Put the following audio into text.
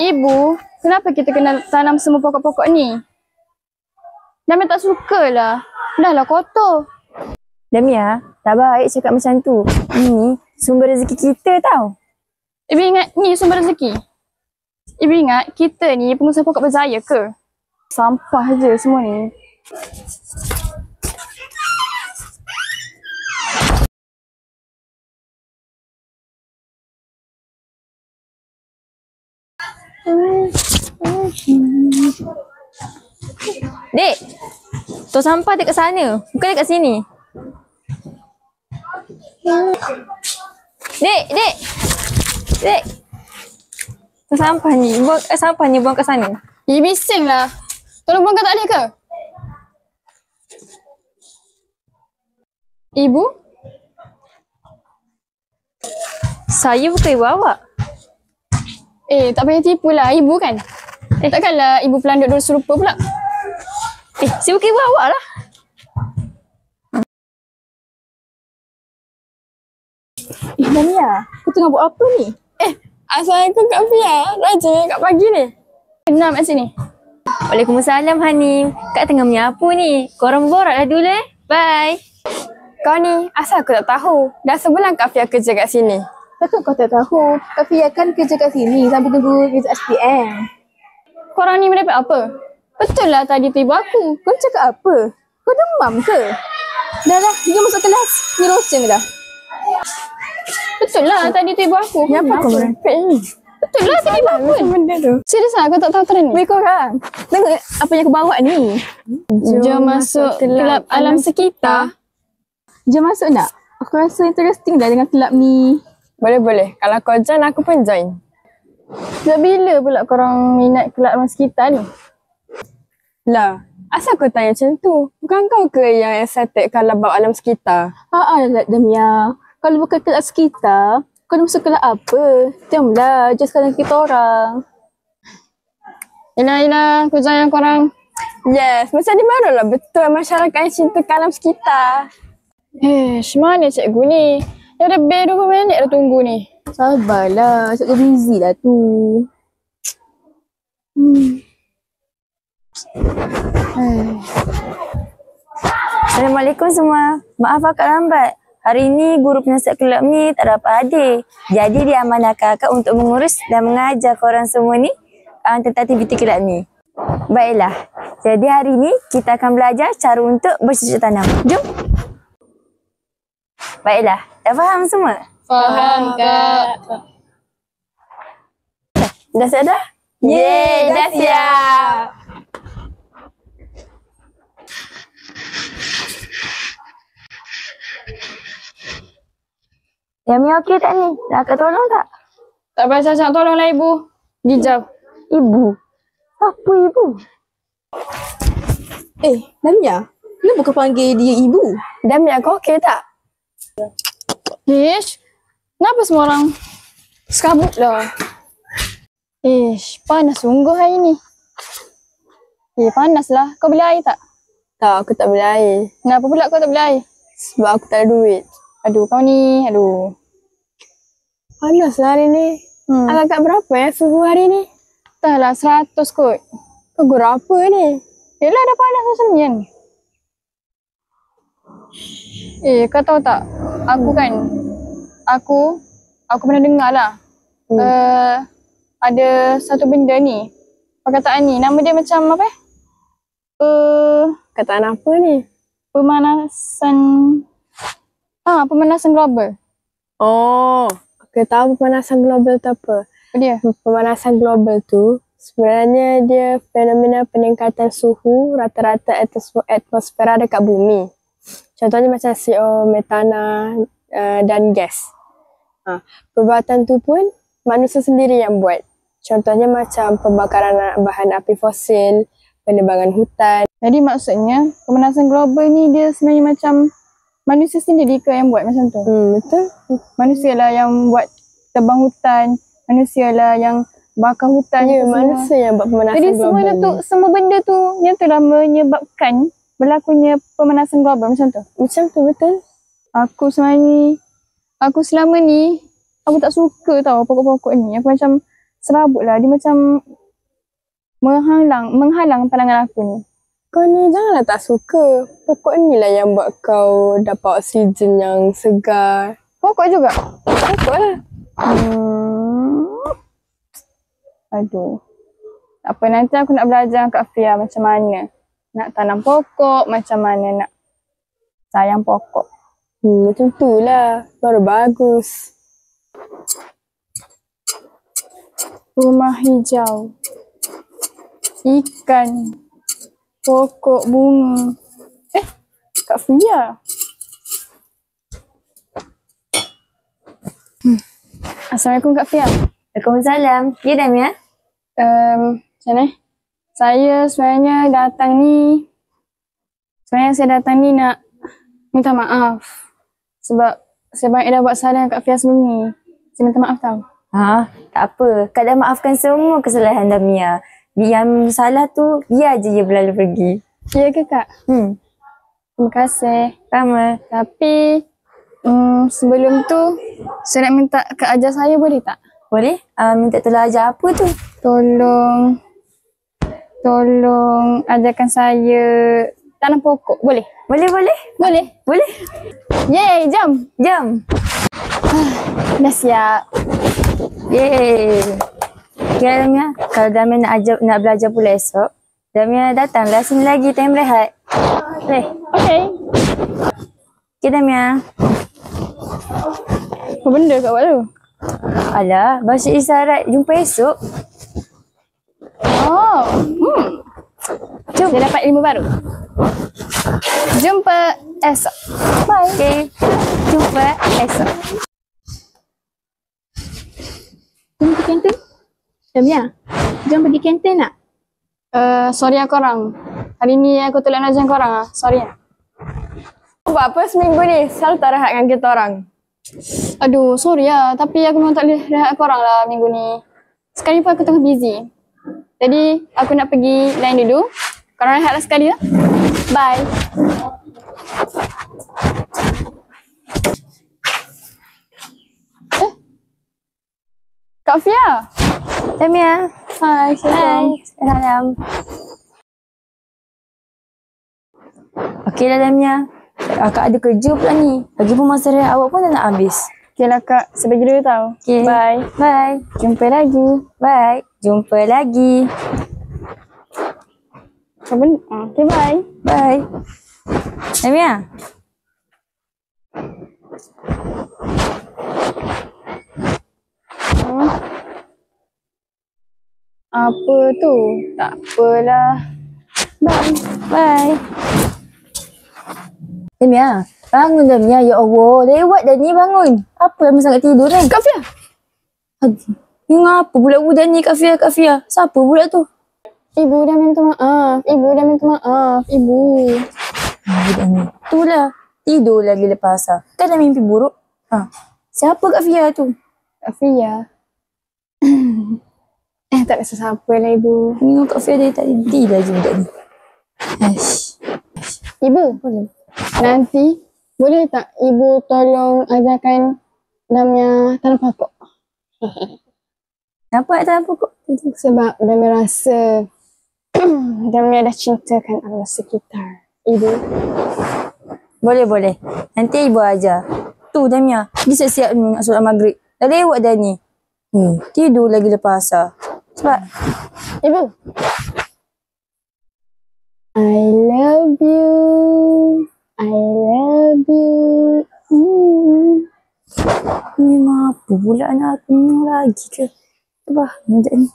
Ibu, kenapa kita kena tanam semua pokok-pokok ni? Damia tak sukalah. Dah lah kotor. Damia, tak baik cakap macam tu. Ini sumber rezeki kita tau. Ibu ingat ni sumber rezeki? Ibu ingat kita ni pengusaha pokok berjaya ke? Sampah je semua ni. Dek, tong sampah dekat sana. Bukan dekat sini. Dek. Tong sampah ni, buang kat sana. Bising lah. Tolong buang kat tak boleh ke? Ibu? Saya bukan ibu awak. Tak payah tipu lah. Ibu kan? Takkanlah ibu pelanduk dua serupa pula. Saya bukan ibu awak lah. Damia, kau tengah buat apa ni? Assalamualaikum Kak Fia. Raja kat pagi ni. Kenal kat sini. Waalaikumsalam Hanim. Kak tengah menyapu ni. Korang borak lah dulu Bye. Kau ni, asal aku tak tahu. Dah sebulan Kak Fia kerja kat sini. Takut kau tak tahu. Kak Fia kan kerja kat sini sambil tunggu result SPM. Korang ni mendapat apa? Betul lah tadi tu ibu aku. Kau cakap apa? Kau demam ke? Dah lah, jom masuk kelas. Ni roseng dah. Betul lah tadi tu ibu aku. Kenapa kau merepek ni? Betul lah tadi ibu aku. Benda tu. Serius lah, kau tak tahu tren ni? Weh korang, tengok apa yang aku bawa ni. Jom masuk kelab alam sekitar. Jom masuk nak? Aku rasa interesting dah dengan kelab ni. Boleh. Kalau kau join, aku pun join. Sejak bila pula korang minat kelab alam sekitar ni? Lah, asal kau tanya macam tu? Bukan kau ke yang excited kalau bawa alam sekitar? Damia. Kalau bukan kelab sekitar, kau nak masuk kelab apa? Jomlah, just sekarang kita orang. Yelah, aku join korang. Yes, macam ni barulah betul masyarakat yang cinta alam sekitar. Mana cikgu ni? Dah lebih 20 minit dah tunggu ni. Sabarlah, cikgu busy lah tu. Assalamualaikum semua. Maaf akak lambat. Hari ni guru penasihat kelab ni tak dapat hadir. Jadi dia amanahkan akak untuk mengurus dan mengajar korang semua ni tentang aktiviti kelab ni. Baiklah. Jadi hari ni kita akan belajar cara untuk bercocok tanam. Jom. Baiklah. Dah faham semua? Faham, Kak. Dah siap dah? Yeay, dah siap. Yami okey tak ni? Nak akak tolong tak? Tak payah cakap tolonglah ibu. Dijauh. Ibu? Apa ibu? Damia, kenapa kau panggil dia ibu? Damia, kau okey tak? Ish, kenapa semua orang sekabut lah? Panas sungguh hari ni. Panas lah. Kau beli air tak? Tak, aku tak boleh air. Kenapa pula kau tak beli air? Sebab aku tak ada duit. Aduh, kau ni. Aduh. Panas lah hari ni. Agak berapa suhu hari ni? Entahlah, 100 kot. Kau guru apa ni? Yelah, dah panas macam ni kan? Kau tahu tak? Aku pernah dengar lah. Ada satu benda ni. Perkataan ni. Nama dia macam apa? Kataan apa ni? Pemanasan global. Oh, aku tahu pemanasan global tu apa. Apa dia? Pemanasan global tu sebenarnya dia fenomena peningkatan suhu rata-rata atmosfera dekat bumi. Contohnya macam CO, metana dan gas. Perbuatan tu pun manusia sendiri yang buat. Contohnya macam pembakaran bahan api fosil, penebangan hutan. Jadi maksudnya pemanasan global ni dia sebenarnya macam manusia sendiri ke yang buat macam tu? Betul. Manusia lah yang buat tebang hutan, manusia lah yang bakar hutan. Ya, manusia yang buat pemanasan jadi global. Jadi semua benda tu yang telah menyebabkan berlakunya pemanasan global macam tu? Macam tu, betul. Aku selama ni, aku tak suka tau pokok-pokok ni. Aku macam serabut lah. Dia macam menghalang pandangan aku ni. Kau ni janganlah tak suka. Pokok ni lah yang buat kau dapat oksigen yang segar. Pokok juga? Pokok lah. Aduh. Tak apa, nanti aku nak belajar Kak Fia macam mana nak tanam pokok, macam mana nak sayang pokok. Macam tu lah. Baru bagus. Rumah hijau. Ikan. Pokok bunga. Kak Fia. Assalamualaikum Kak Fia. Waalaikumsalam. Ya Damia? Macam mana? Saya sebenarnya datang ni nak minta maaf. Sebab saya banyak dah buat salah Kak Fia sebelum ni. Saya minta maaf tau. Tak apa. Kak dah maafkan semua kesalahan Damia. Yang salah tu, biar je dia berlalu pergi. Ya ke Kak? Terima kasih. Sama. Tapi sebelum tu saya nak minta Kak ajar saya boleh tak? Boleh? Minta tolong ajar apa tu? Tolong ajarkan saya tanam pokok. Boleh? Boleh. Boleh. Yeay, jom. Dah siap. Yeay. Okay Damia, kalau Damia nak belajar pula esok, Damia datanglah sini lagi time rehat. Boleh? Okay. Okay Damia. Apa benda kat buat tu? Alah, bahasa isyarat. Jumpa esok. Oh. Jom. Saya dapat ilmu baru. Jumpa esok. Bye. Okay. Jumpa esok. Jom pergi kantin. Damia, jom pergi kantin nak? Sorry lah korang. Hari ni aku tolak nak ajar korang lah. Sorry lah. Buat apa seminggu ni? Selalu tak rehat dengan kita orang. Aduh, sorry lah. Tapi aku memang tak boleh rehat korang lah minggu ni. Sekarang pun aku tengah busy. Jadi, aku nak pergi line dulu. Korang rehat lah sekali lah. Bye. Kak Fia. Damia. Hai. Salam. Okey lah Damia. Akak ada kerja pula ni. Lagipun masa rehat awak pun dah nak habis. Okay lah Kak. Saya pergi dulu tau. Okay. Bye. Bye. Jumpa lagi. Bye. Jumpa lagi. Okay, bye. Bye. Damia. Apa tu? Tak apalah. Bye. Bye. Damia. Bangun Damia. Ya Allah. Lewat dah ni bangun. Apa lama sangat tidur ni? Kak Fia. Aduh. Ni ngapa pula budak ni Kak Fia? Siapa pula tu? Ibu dah minta maaf. Ibu. Budak ni. Itulah. Tidur lagi lepas asar. Kan dah mimpi buruk. Siapa Kak Fia tu? Kak Fia. Tak rasa siapa lah ibu. Tengok Kak Fia dari tadi lagi budak ni. Aish. Ibu. Boleh. Nanti boleh tak ibu tolong ajarkan Damia tanam pokok? Kenapa tak tanam pokok? Sebab Damia rasa Damia dah cintakan alam sekitar. Ibu. Boleh. Nanti ibu ajar. Tu Damia. Pergi siap-siap ni nak solat maghrib. Dah lewat dah ni. Tidur lagi lepas asar. Sebab Ibu. I love you. ni ngapa pula anak aku ni lagi ke? Bah, budak ni.